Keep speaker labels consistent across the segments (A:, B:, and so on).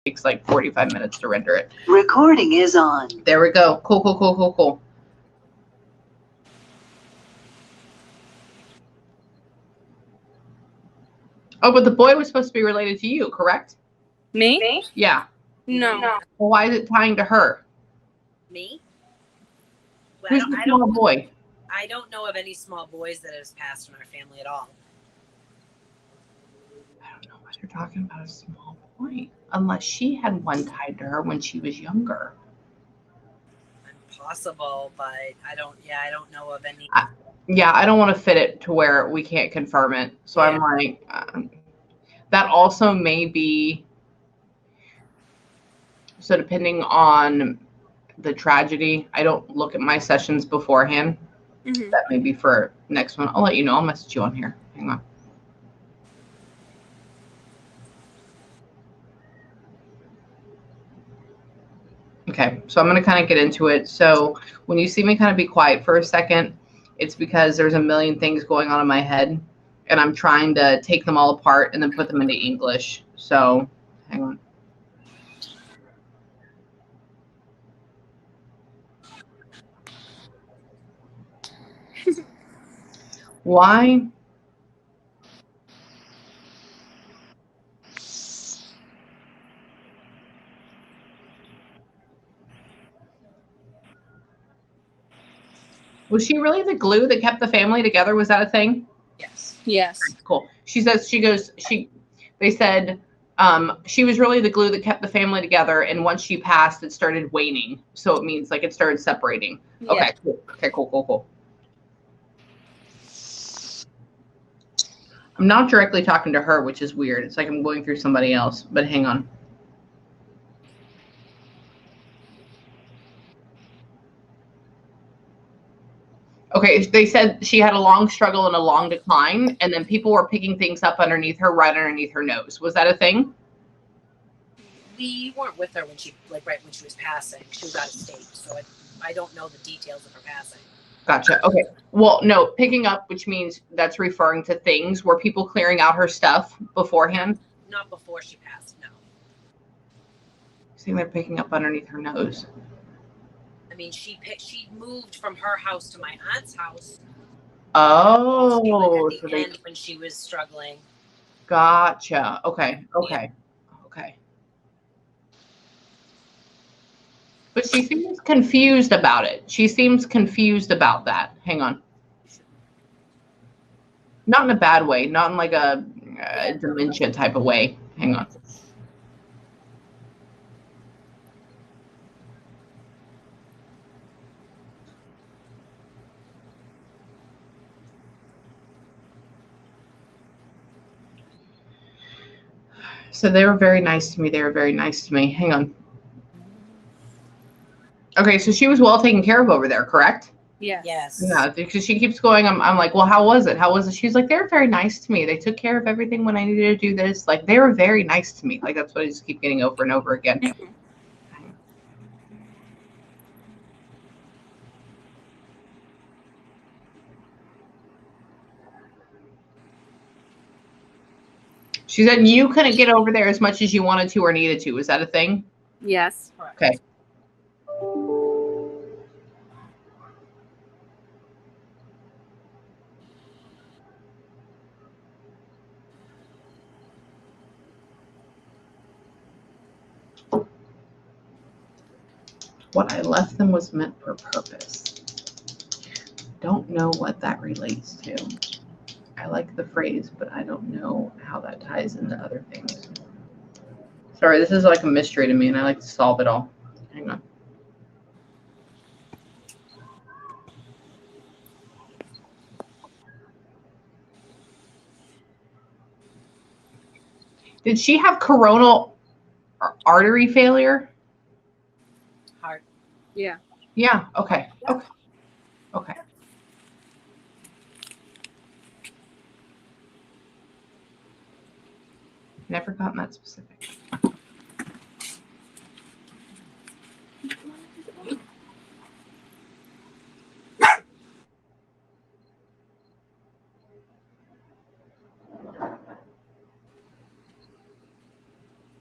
A: takes like 45 minutes to render it.
B: Recording is on.
A: There we go. Cool. Oh, but the boy was supposed to be related to you, correct?
C: Me?
A: Yeah.
C: No.
A: Well, why is it tying to her?
D: Me? Well,
A: Who's the small boy?
D: I don't know of any small boys that has passed in our family at all.
A: I don't know what you're talking about, a small boy. Unless she had one tied to her when she was younger.
D: Possible, but I don't know of any.
A: I don't want to fit it to where we can't confirm it. So yeah. I'm like, that also may be. So depending on the tragedy, I don't look at my sessions beforehand. Mm-hmm. That may be for next one. I'll let you know. I'll message you on here. Hang on. Okay, so I'm going to kind of get into it. So when you see me kind of be quiet for a second, it's because there's a million things going on in my head, and I'm trying to take them all apart and then put them into English. So hang on. Why? Was she really the glue that kept the family together? Was that a thing?
C: Yes.
A: Cool. They said she was really the glue that kept the family together, and once she passed, it started waning. So it means like it started separating. Yeah. Okay, cool. Okay, cool. I'm not directly talking to her, which is weird. It's like I'm going through somebody else, but hang on. Okay, they said she had a long struggle and a long decline, and then people were picking things up underneath her, right underneath her nose. Was that a thing?
D: We weren't with her when she, right when she was passing. She was out of state, so I don't know the details of her passing.
A: Gotcha. Okay. Well, no, picking up, which means that's referring to things. Were people clearing out her stuff beforehand?
D: Not before she passed, no.
A: Saying they're picking up underneath her nose.
D: I mean, she moved from her house to my aunt's house.
A: Oh,
D: at the end when she was struggling.
A: Gotcha. Okay. But she seems confused about it. She seems confused about that. Hang on. Not in a bad way. Not in like a dementia type of way. Hang on. So they were very nice to me. Hang on. Okay, so she was well taken care of over there, correct?
D: Yes.
A: Yeah, because she keeps going. I'm like, well, how was it? She's like, they're very nice to me. They took care of everything when I needed to do this. Like, they were very nice to me. Like, that's what I just keep getting over and over again. Mm-hmm. She said you couldn't get over there as much as you wanted to or needed to. Is that a thing?
C: Yes.
A: Okay. What I left them was meant for purpose. Don't know what that relates to. I like the phrase, but I don't know how that ties into other things. Sorry, this is like a mystery to me, and I like to solve it all. Hang on. Did she have coronal artery failure?
D: Heart.
C: Yeah.
A: Yeah. Okay. Never gotten that specific.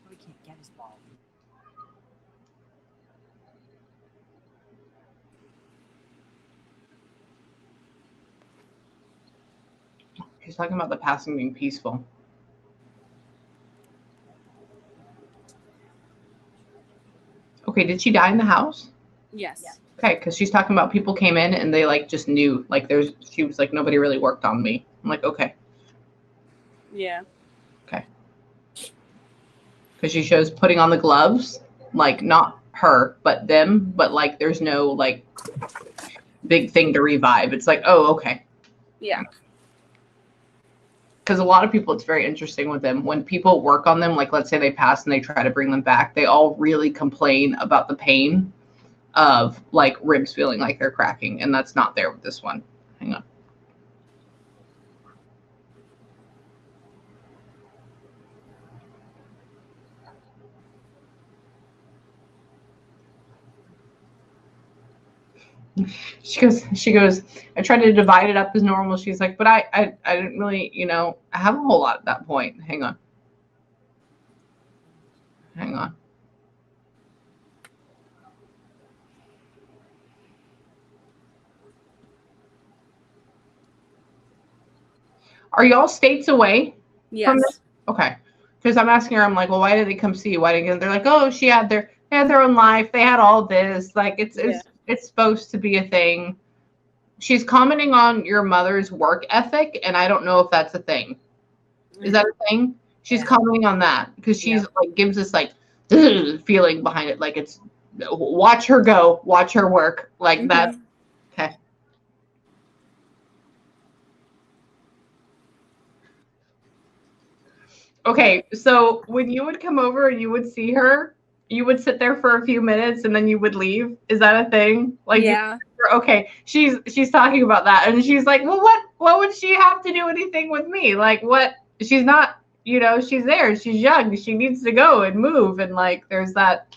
D: We can't get his ball.
A: She's talking about the passing being peaceful. Okay, did she die in the house?
C: Yes.
D: Yeah.
A: Okay, because she's talking about people came in and they like just knew, like she was like, nobody really worked on me. I'm like, okay.
C: Yeah.
A: Okay. Because she shows putting on the gloves, like not her, but them, but like there's no like big thing to revive. It's like, oh, okay.
C: Yeah.
A: Because a lot of people, it's very interesting with them. When people work on them, like let's say they pass and they try to bring them back, they all really complain about the pain of like ribs feeling like they're cracking. And that's not there with this one. Hang on. She goes, I tried to divide it up as normal. She's like, but I didn't really, have a whole lot at that point. Hang on. Hang on. Are y'all states away?
C: Yes.
A: Okay. Because I'm asking her, I'm like, well, why did they come see you? Why didn't they're like, oh, they had their own life. They had all this. Like it's supposed to be a thing. She's commenting on your mother's work ethic, and I don't know if that's a thing. Is that a thing? She's commenting on that because she's like gives this like feeling behind it, like it's watch her go, watch her work, like that. Okay. Okay, so when you would come over and you would see her, you would sit there for a few minutes and then you would leave. Is that a thing? Like,
C: yeah.
A: Okay, she's talking about that, and she's like, well, what would she have to do anything with me? Like, what? She's not, she's there. She's young. She needs to go and move, and like, there's that.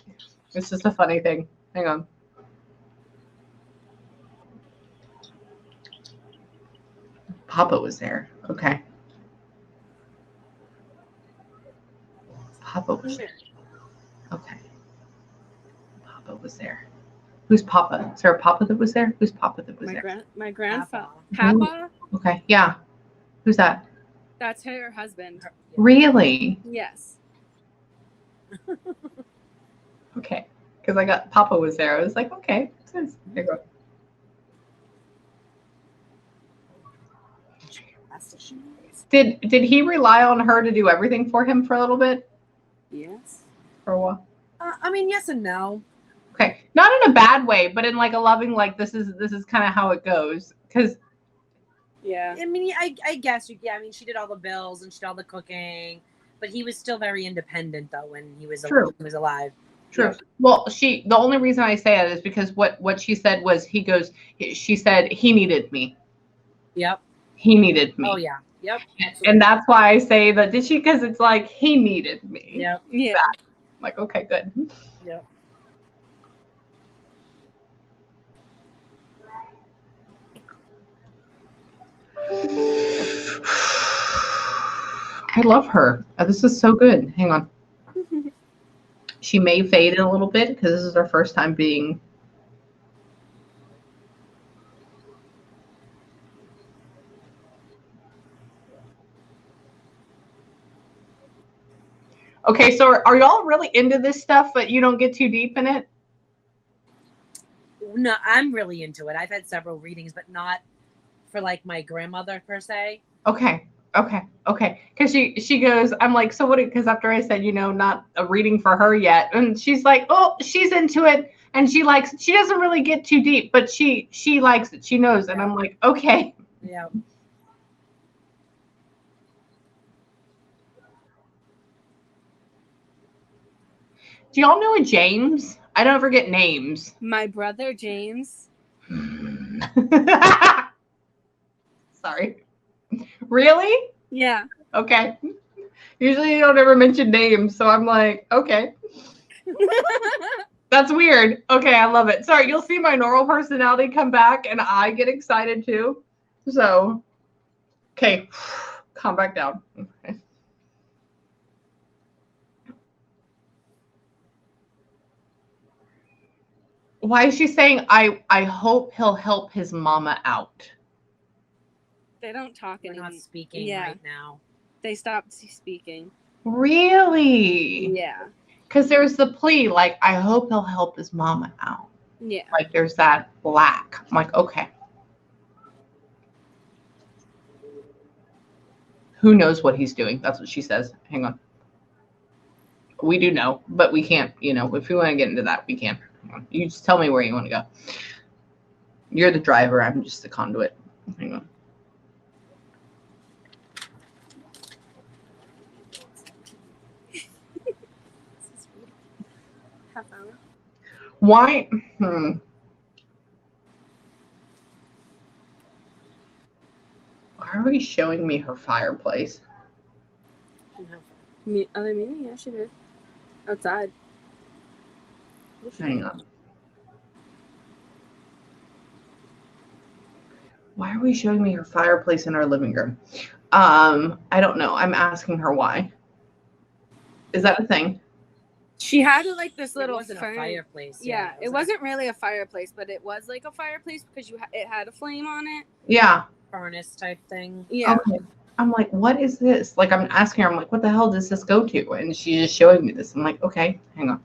A: It's just a funny thing. Hang on. Papa was there. Okay. Papa was there. Okay. Papa was there. Who's Papa? Is there a Papa that was there? Who's Papa that was there?
C: My grandfather.
A: Papa.
C: Papa?
A: Okay. Yeah. Who's that?
C: That's her husband.
A: Really?
C: Yes.
A: Okay. Because I got Papa was there. I was like, okay. There you go. Did he rely on her to do everything for him for a little bit?
C: Yes.
A: For a while?
D: I mean, yes and no.
A: Okay. Not in a bad way, but in like a loving, like this is kind of how it goes. Because
C: yeah.
D: I mean, I guess I mean, she did all the bills and she did all the cooking, but he was still very independent though when he was alive.
A: True. Yeah. Well, the only reason I say that is because what she said was she said he needed me.
D: Yep.
A: He needed me.
D: Oh yeah. Yep. Absolutely.
A: And that's why I say that. Did she? Because it's like he needed me.
D: Yep.
C: Yeah.
A: That. I'm like, okay, good.
D: Yep.
A: I love her. This is so good. Hang on. She may fade in a little bit because this is her first time being. Okay, so are y'all really into this stuff, but you don't get too deep in it?
D: No, I'm really into it. I've had several readings, but not for like my grandmother per se.
A: Okay. Because she goes, I'm like, so what? Because after I said, not a reading for her yet, and she's like, oh, she's into it, and she doesn't really get too deep, but she likes it. She knows, and I'm like, okay.
D: Yeah.
A: Do y'all know a James? I don't forget names.
C: My brother James.
A: Sorry. Really?
C: Yeah.
A: Okay. Usually you don't ever mention names, so I'm like, okay. That's weird. Okay, I love it. Sorry, you'll see my normal personality come back, and I get excited too. So, okay, calm back down. Okay. Why is she saying, I hope he'll help his mama out?
C: They don't talk
D: We're
C: anymore.
D: not speaking
C: Yeah.
D: right now.
C: They stopped speaking.
A: Really?
C: Yeah.
A: Because there's the plea, like, I hope he'll help his mama out.
C: Yeah.
A: Like, there's that lack. I'm like, okay. Who knows what he's doing? That's what she says. Hang on. We do know, but we can't, if we want to get into that, we can. Hang on. You just tell me where you want to go. You're the driver. I'm just the conduit. Hang on.
C: Half hour.
A: Why? Why are we showing me her fireplace?
C: Other meeting? Yeah, she did. Outside.
A: Hang on. Why are we showing me her fireplace in our living room? I don't know. I'm asking her why. Is that a thing?
C: She had like this
D: It
C: little
D: wasn't a fireplace.
C: Yeah, it wasn't really a fireplace, but it was like a fireplace because it had a flame on it.
A: Yeah.
D: Furnace type thing.
C: Yeah.
A: Okay. I'm like, what is this? Like, I'm asking her, I'm like, what the hell does this go to? And she's just showing me this. I'm like, okay, hang on.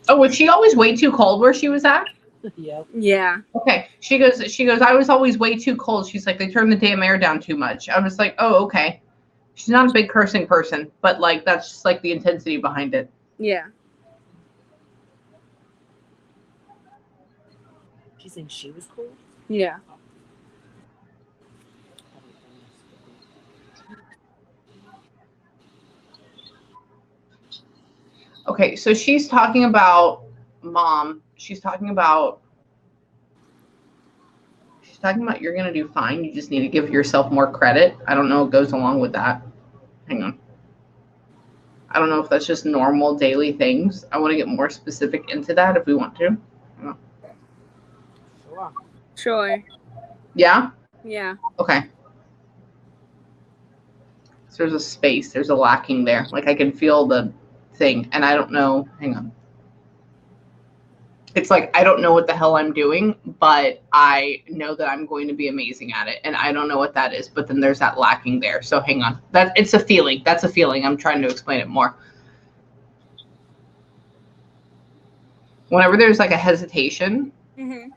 A: Oh, was she always way too cold where she was at?
D: Yep.
C: Yeah.
A: Okay. She goes, I was always way too cold. She's like, they turned the damn air down too much. I was like, oh, okay. She's not a big cursing person, but like, that's just like the intensity behind it.
C: Yeah.
D: She thinks she was cool?
C: Yeah.
A: Okay, so she's talking about mom. She's talking about you're going to do fine. You just need to give yourself more credit. I don't know what goes along with that. Hang on. I don't know if that's just normal daily things. I want to get more specific into that if we want to.
C: Sure.
A: Yeah?
C: Yeah.
A: Okay. So there's a space. There's a lacking there. Like I can feel the thing. And I don't know. Hang on. It's like, I don't know what the hell I'm doing, but I know that I'm going to be amazing at it. And I don't know what that is, but then there's that lacking there. So hang on. It's a feeling. That's a feeling. I'm trying to explain it more. Whenever there's like a hesitation.
C: Mm-hmm.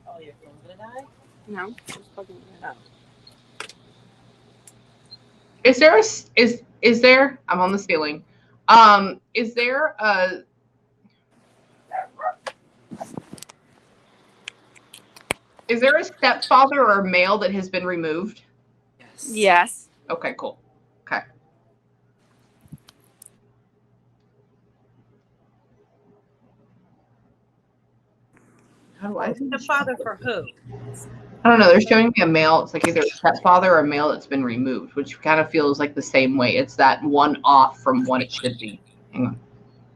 D: Oh, your phone's gonna die?
C: No. Just fucking
D: Oh.
A: Is there I'm on the ceiling. Is there a stepfather or a male that has been removed?
D: Yes.
C: Yes.
A: Okay, cool. Okay. How do I
D: The father for who?
A: I don't know. They're showing me a male. It's like either a stepfather or a male that's been removed, which kind of feels like the same way. It's that one off from what it should be. Hang on.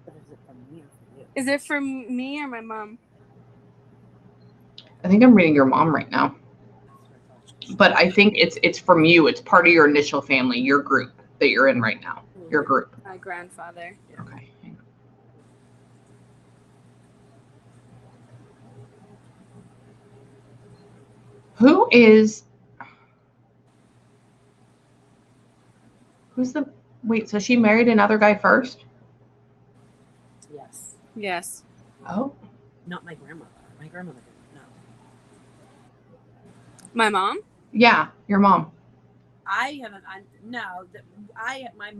D: But is it from me or from you?
C: Is it from me or my mom?
A: I think I'm reading your mom right now. But I think it's from you. It's part of your initial family, your group that you're in right now. Your group.
C: My grandfather.
A: Okay. Hang on. Wait, so she married another guy first?
D: Yes.
C: Yes.
A: Oh.
D: Not my grandmother. My grandmother didn't. No.
C: My mom?
A: Yeah, your mom.
D: I haven't.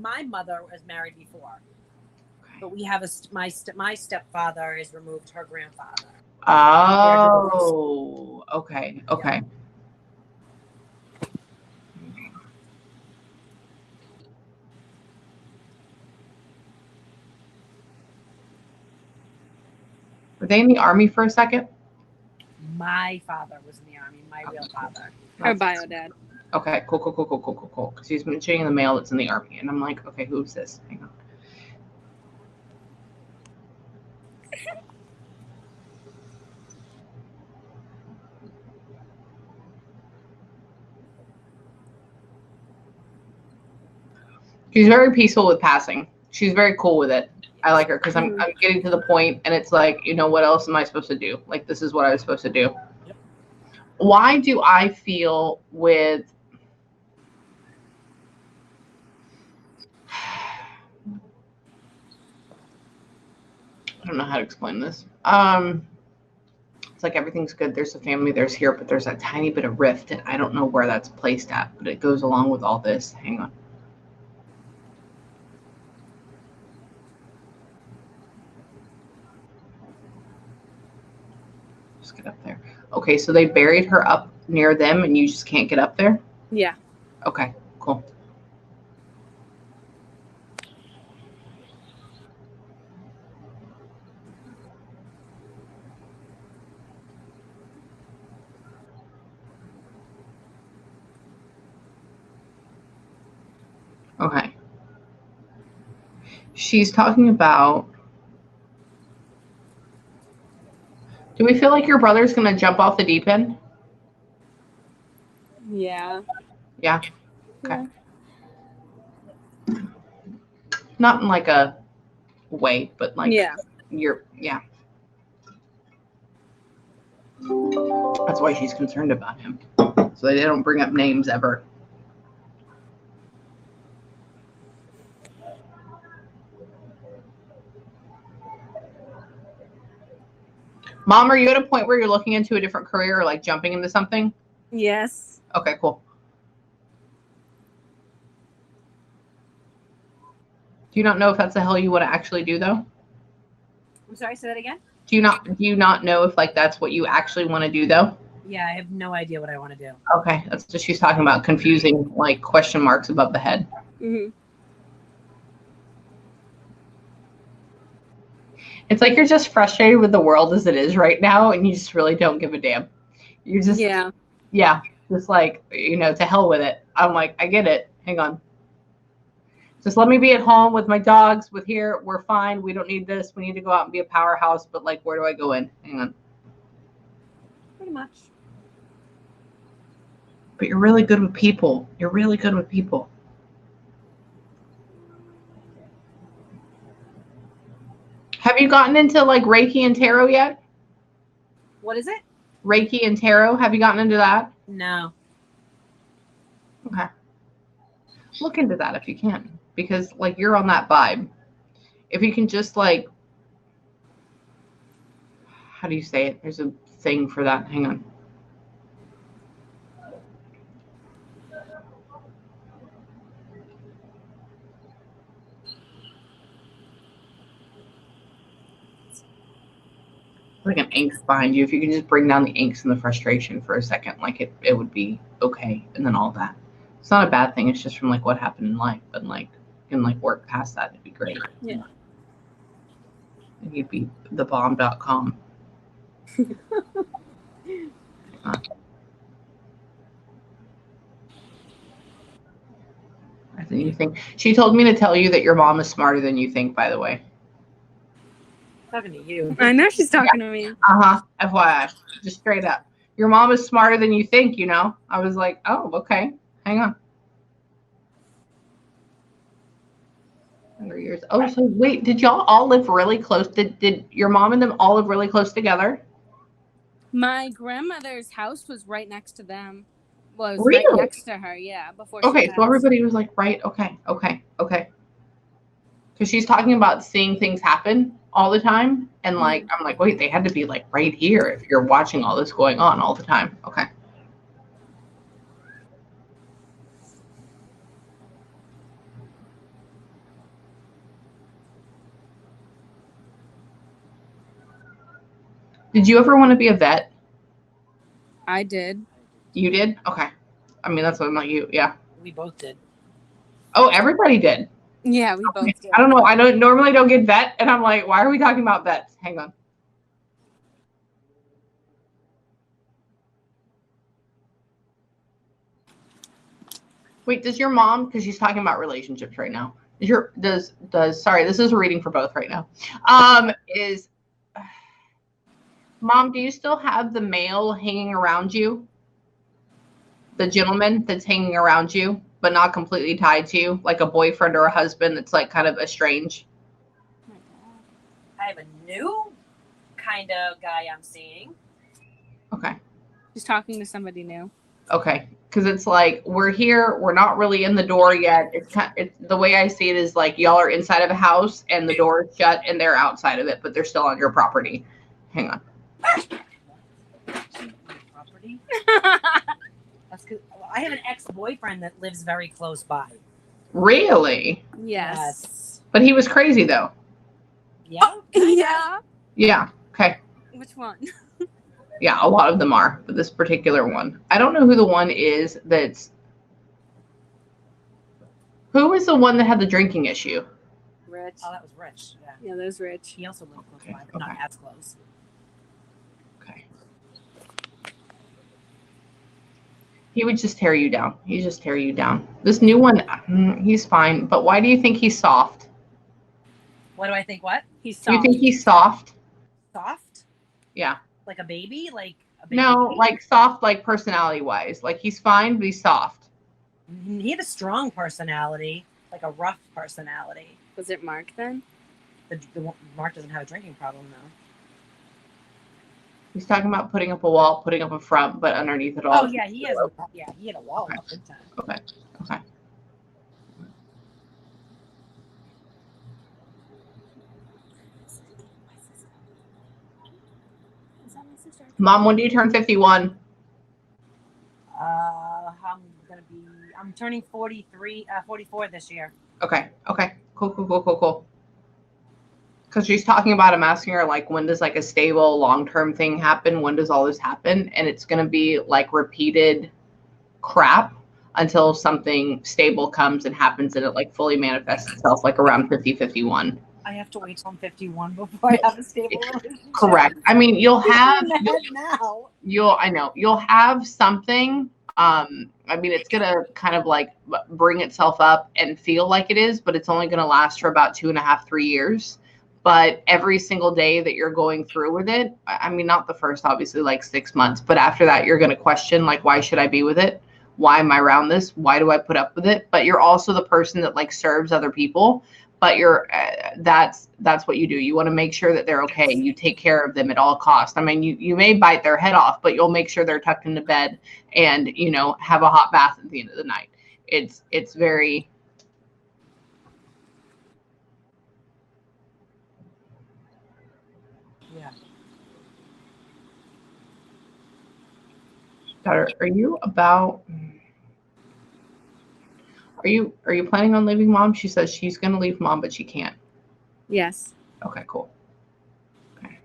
D: My mother was married before, but we have my stepfather has removed her grandfather.
A: Oh, okay. Okay. Were they in the army for a second?
D: My father was in the army. My real father.
C: Her bio dad.
A: Okay, cool. Because he's mentioning the male that's in the army, and I'm like, okay, who's this? Hang on. She's very peaceful with passing. She's very cool with it. I like her because I'm getting to the point, and it's like, you know, what else am I supposed to do? Like, this is what I was supposed to do.
D: Yep.
A: Why do I feel with I don't know how to explain this. It's like everything's good. There's a family, there's here, but there's a tiny bit of rift, and I don't know where that's placed at, but it goes along with all this. Hang on. Just get up there. Okay, so they buried her up near them, and you just can't get up there?
C: Yeah.
A: Okay, cool. Okay. She's talking about, do we feel like your brother's going to jump off the deep end?
C: Yeah.
A: Yeah. Okay. Yeah. Not in like a way, but like
C: Yeah.
A: yeah. That's why she's concerned about him. So they don't bring up names ever. Mom, are you at a point where you're looking into a different career or like jumping into something?
C: Yes.
A: Okay, cool. Do you not know if that's the hell you want to actually do though?
D: I'm sorry, say that again?
A: Do you not know if like that's what you actually want to do though?
D: Yeah, I have no idea what I want to do.
A: Okay, that's what she's talking about, confusing like question marks above the head.
C: Mm-hmm.
A: It's like you're just frustrated with the world as it is right now, and you just really don't give a damn. You're just yeah, just like, you know, to hell with it. I'm like, I get it. Hang on. Just let me be at home with my dogs, with here. We're fine. We don't need this. We need to go out and be a powerhouse, but like, where do I go in? Hang on.
D: Pretty much.
A: But you're really good with people. You're really good with people. Have you gotten into like Reiki and tarot yet?
D: What is it?
A: Reiki and tarot. Have you gotten into that?
D: No.
A: Okay. Look into that if you can, because like you're on that vibe. If you can just like, how do you say it? There's a thing for that. Hang on. Like an angst behind you. If you can just bring down the angst and the frustration for a second, like it would be okay. And then all that. It's not a bad thing. It's just from like what happened in life, but like you can like work past that. It'd be great.
C: Yeah.
A: And you'd be thebomb.com. I think you think. She told me to tell you that your mom is smarter than you think, by the way.
D: Talking to you.
C: I know she's talking to me.
A: Uh-huh. FYI. Just straight up. Your mom is smarter than you think, you know? I was like, oh, okay. Hang on. 100 years. Oh, so wait, did y'all all live really close? Did your mom and them all live really close together?
C: My grandmother's house was right next to them. Well, it was
A: Really?
C: right next to her, yeah, before she
A: Okay,
C: passed.
A: so everybody was like, right, okay. Because she's talking about seeing things happen all the time. And like, I'm like, wait, they had to be like right here if you're watching all this going on all the time. Okay. Did you ever want to be a vet?
C: I did.
A: You did? Okay. I mean, that's what I'm like you. Yeah.
D: We both did.
A: Oh, everybody did.
C: Yeah, we both did.
A: I don't know. I normally don't get vet. And I'm like, why are we talking about vets? Hang on. Wait, does your mom, because she's talking about relationships right now. Sorry, this is a reading for both right now. Mom, do you still have the male hanging around you? The gentleman that's hanging around you but not completely tied to you, like a boyfriend or a husband that's like kind of estranged?
D: I have a new kind of guy I'm seeing.
A: Okay.
C: She's talking to somebody new.
A: Okay. Because it's like we're here, we're not really in the door yet. It's the way I see it is like y'all are inside of a house and the door is shut and they're outside of it, but they're still on your property. Hang on.
D: Property. That's because I have an ex-boyfriend that lives very close by.
A: Really?
C: Yes.
A: But he was crazy though.
D: Yeah.
C: Yeah.
A: Yeah. Okay.
C: Which one?
A: Yeah, a lot of them are, but this particular one. I don't know who the one is that's. Who was the one that had the drinking issue?
C: Rich.
D: Oh, that was Rich. Yeah.
C: Yeah, there's Rich.
D: He also lived close
A: Okay,
D: by, but not
A: okay.
D: as close.
A: Okay. He would just tear you down. He'd just tear you down. This new one, he's fine. But why do you think he's soft?
D: What do I think? What?
C: He's
A: Do you
C: soft.
A: think he's soft?
D: Soft?
A: Yeah.
D: Like a baby? Like a baby?
A: No, like soft, like personality wise. Like he's fine, but he's soft.
D: He had a strong personality, like a rough personality.
C: Was it Mark then?
D: Mark doesn't have a drinking problem though.
A: He's talking about putting up a wall, putting up a front, but underneath it all.
D: Oh yeah, he has. Yeah, he had a wall up big time.
A: Okay. Okay. Mom, when do you turn 51?
D: I'm turning 44 this year.
A: Okay. Okay. Cool. Because she's talking about, I'm asking her, like, when does like a stable long-term thing happen? When does all this happen? And it's going to be like repeated crap until something stable comes and happens and it like fully manifests itself like around 50, 51.
D: I have to wait till I'm 51 before I have a stable relationship.
A: Correct. I mean, you'll have,
D: now.
A: you'll have something. I mean, it's going to kind of like bring itself up and feel like it is, but it's only going to last for about 2.5, 3 years. But every single day that you're going through with it, I mean, not the first, obviously, like 6 months, but after that, you're going to question, like, why should I be with it? Why am I around this? Why do I put up with it? But you're also the person that like serves other people, but you're, that's what you do. You want to make sure that they're okay. You take care of them at all costs. I mean, you may bite their head off, but you'll make sure they're tucked into bed and, you know, have a hot bath at the end of the night. It's very,
D: Yeah.
A: daughter, are you planning on leaving mom? She says she's going to leave mom, but she can't.
C: Yes.
A: Okay, cool. Okay.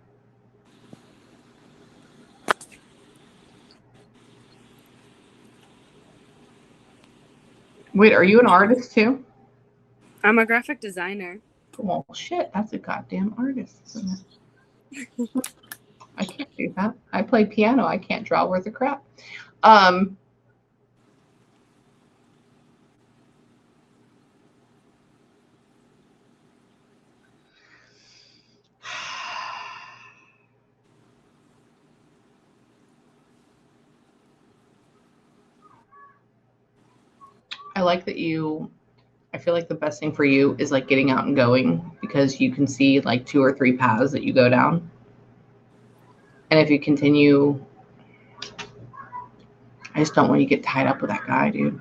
A: Wait, are you an artist too?
C: I'm a graphic designer.
A: Well, shit, that's a goddamn artist, isn't it? I can't do that. I play piano. I can't draw worth a crap. I like that I feel like the best thing for you is like getting out and going because you can see like 2 or 3 paths that you go down. And if you continue, I just don't want you to get tied up with that guy, dude.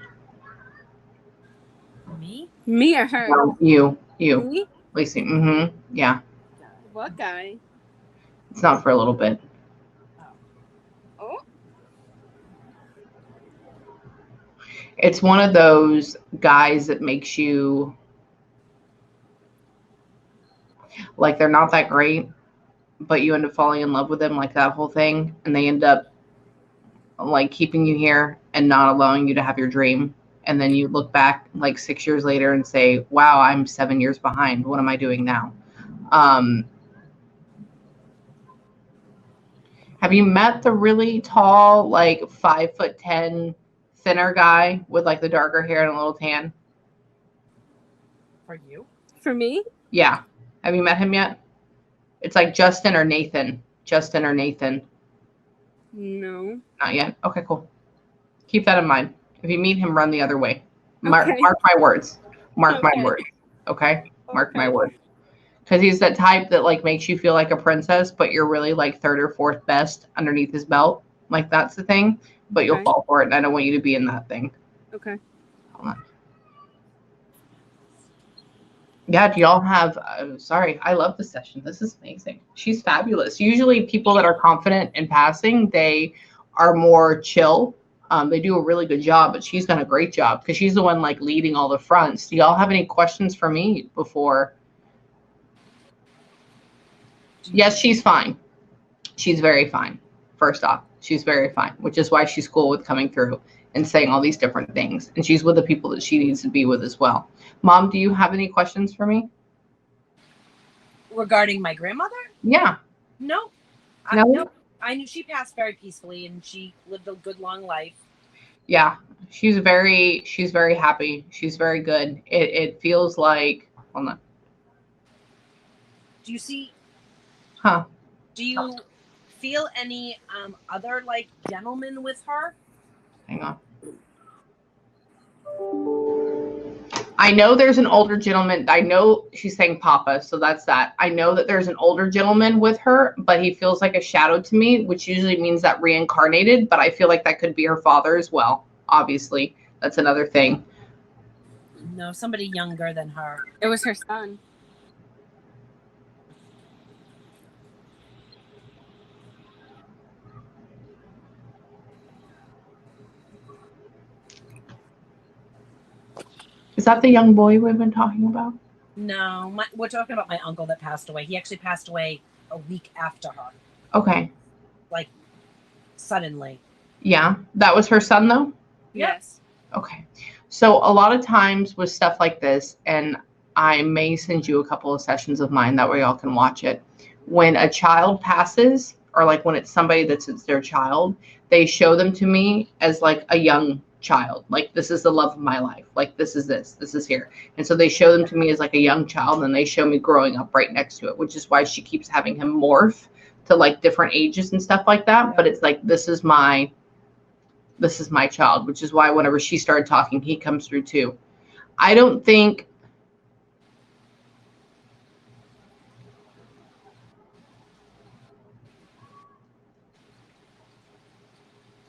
D: Me?
C: Me or her?
A: No, you.
C: Me?
A: Lacey. Yeah.
C: What guy?
A: It's not for a little bit.
C: Oh.
A: It's one of those guys that makes you like they're not that great, but you end up falling in love with them, like that whole thing, and they end up like keeping you here and not allowing you to have your dream. And then you look back like 6 years later and say, wow, I'm 7 years behind. What am I doing now? Have you met the really tall, like 5'10", thinner guy with like the darker hair and a little tan?
D: For you?
C: For me?
A: Yeah. Have you met him yet? It's like Justin or Nathan.
C: No.
A: Not yet. Okay, cool. Keep that in mind. If you meet him, run the other way. Mark
C: Okay.
A: my words. Mark my
C: Okay.
A: words. Okay? Mark my
C: Okay.
A: words. Because he's that type that like makes you feel like a princess, but you're really like third or fourth best underneath his belt. Like that's the thing. But you'll
C: Okay.
A: fall for it, and I don't want you to be in that thing.
C: Okay.
A: Hold on. Yeah, do y'all have sorry, I love this session. This is amazing. She's fabulous. Usually people that are confident in passing, they are more chill. They do a really good job, but she's done a great job because she's the one like leading all the fronts. Do y'all have any questions for me before? Yes, she's fine. She's very fine. First off, she's very fine, which is why she's cool with coming through and saying all these different things. And she's with the people that she needs to be with as well. Mom, do you have any questions for me?
D: Regarding my grandmother?
A: Yeah.
D: No.
A: No?
D: I knew she passed very peacefully and she lived a good long life.
A: Yeah. She's very happy. She's very good. It feels like, hold on.
D: Do you see?
A: Huh.
D: Do you feel any other like gentlemen with her?
A: Hang on. I know there's an older gentleman. I know she's saying Papa, so that's that. I know that there's an older gentleman with her, but he feels like a shadow to me, which usually means that reincarnated, but I feel like that could be her father as well. Obviously, that's another thing.
D: No, somebody younger than her.
C: It was her son.
A: Is that the young boy we've been talking about?
D: No, we're talking about my uncle that passed away. He actually passed away a week after her.
A: Okay.
D: Like suddenly.
A: Yeah. That was her son though?
C: Yes.
A: Okay. So a lot of times with stuff like this, and I may send you a couple of sessions of mine, that way y'all can watch it. When a child passes, or like when it's somebody that's their child, they show them to me as like a young child. Like this is the love of my life. Like this is here. And so they show them to me as like a young child, and they show me growing up right next to it, which is why she keeps having him morph to like different ages and stuff like that. But it's like this is my child, which is why whenever she started talking, he comes through too. I don't think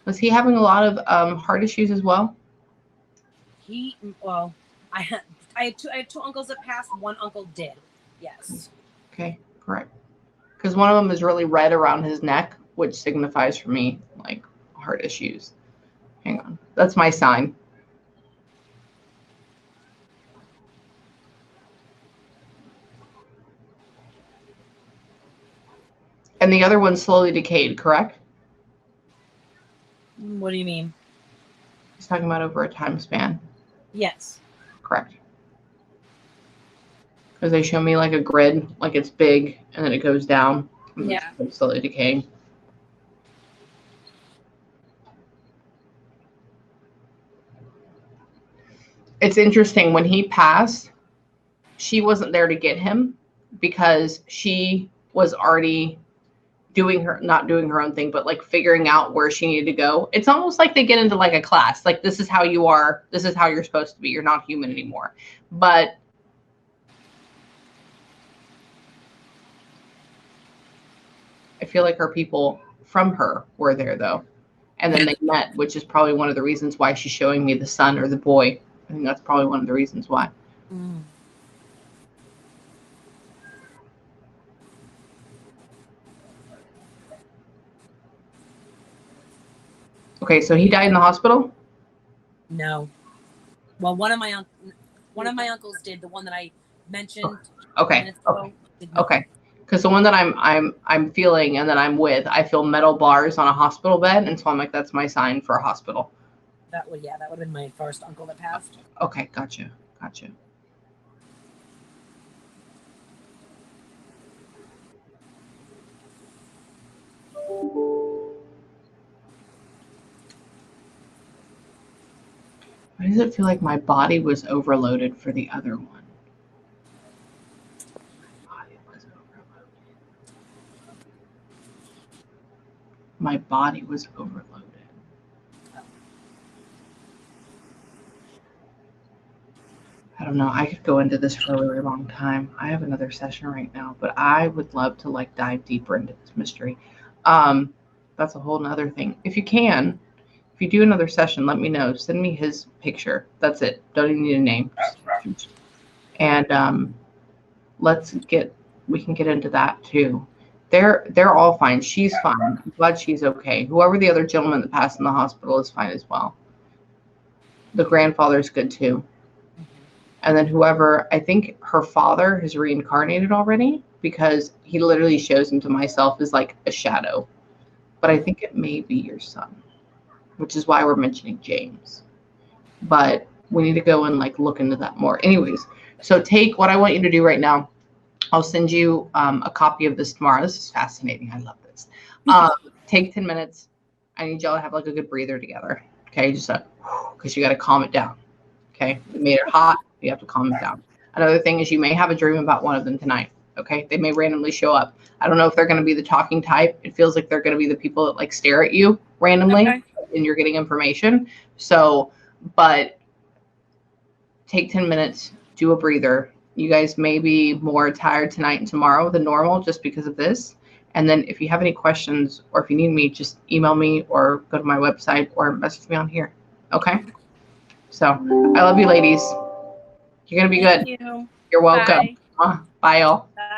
A: was he having a lot of heart issues as well?
D: I had two uncles that passed. One uncle did. Yes.
A: Okay, correct. Because one of them is really red around his neck, which signifies for me like heart issues. Hang on, that's my sign. And the other one slowly decayed, correct?
D: What do you mean?
A: He's talking about over a time span.
D: Yes.
A: Correct. Because they show me like a grid, like it's big, and then it goes down. And
C: Yeah.
A: it's slowly decaying. It's interesting, when he passed, she wasn't there to get him because she was already not doing her own thing, but like figuring out where she needed to go. It's almost like they get into like a class, like this is how you are, this is how you're supposed to be, you're not human anymore. But I feel like her people from her were there though, and then they met, which is probably one of the reasons why she's showing me the son or the boy. I think that's probably one of the reasons why. Okay, so he died in the hospital?
D: No. Well, one of my uncles did. The one that I mentioned.
A: Okay. Okay. Because the one that I'm feeling and that I'm with, I feel metal bars on a hospital bed, and so I'm like, that's my sign for a hospital.
D: That would have been my first uncle that passed.
A: Okay, gotcha. Why does it feel like my body was overloaded for the other one? My body was overloaded. don't know. I could go into this for a really long time. I have another session right now, but I would love to like dive deeper into this mystery. That's a whole nother thing. If you do another session, let me know. Send me his picture. That's it. Don't even need a name. And we can get into that too. They're all fine. She's fine. I'm glad she's okay. Whoever the other gentleman that passed in the hospital is fine as well. The grandfather's good too. And then whoever, I think her father has reincarnated already because he literally shows him to myself as like a shadow. But I think it may be your son, which is why we're mentioning James. But we need to go and like look into that more. Anyways, so take what I want you to do right now. I'll send you a copy of this tomorrow. This is fascinating. I love this. Take 10 minutes. I need y'all to have like a good breather together. Okay, just because you got to calm it down. Okay, we made it hot. You have to calm it down. Another thing is you may have a dream about one of them tonight. Okay, they may randomly show up. I don't know if they're going to be the talking type. It feels like they're going to be the people that like stare at you randomly and you're getting information. So, but take 10 minutes, do a breather. You guys may be more tired tonight and tomorrow than normal just because of this. And then if you have any questions or if you need me, just email me or go to my website or message me on here. Okay? So I love you, ladies. You're going to be good.
C: Thank you.
A: You're welcome.
C: Bye.
A: Bye, y'all.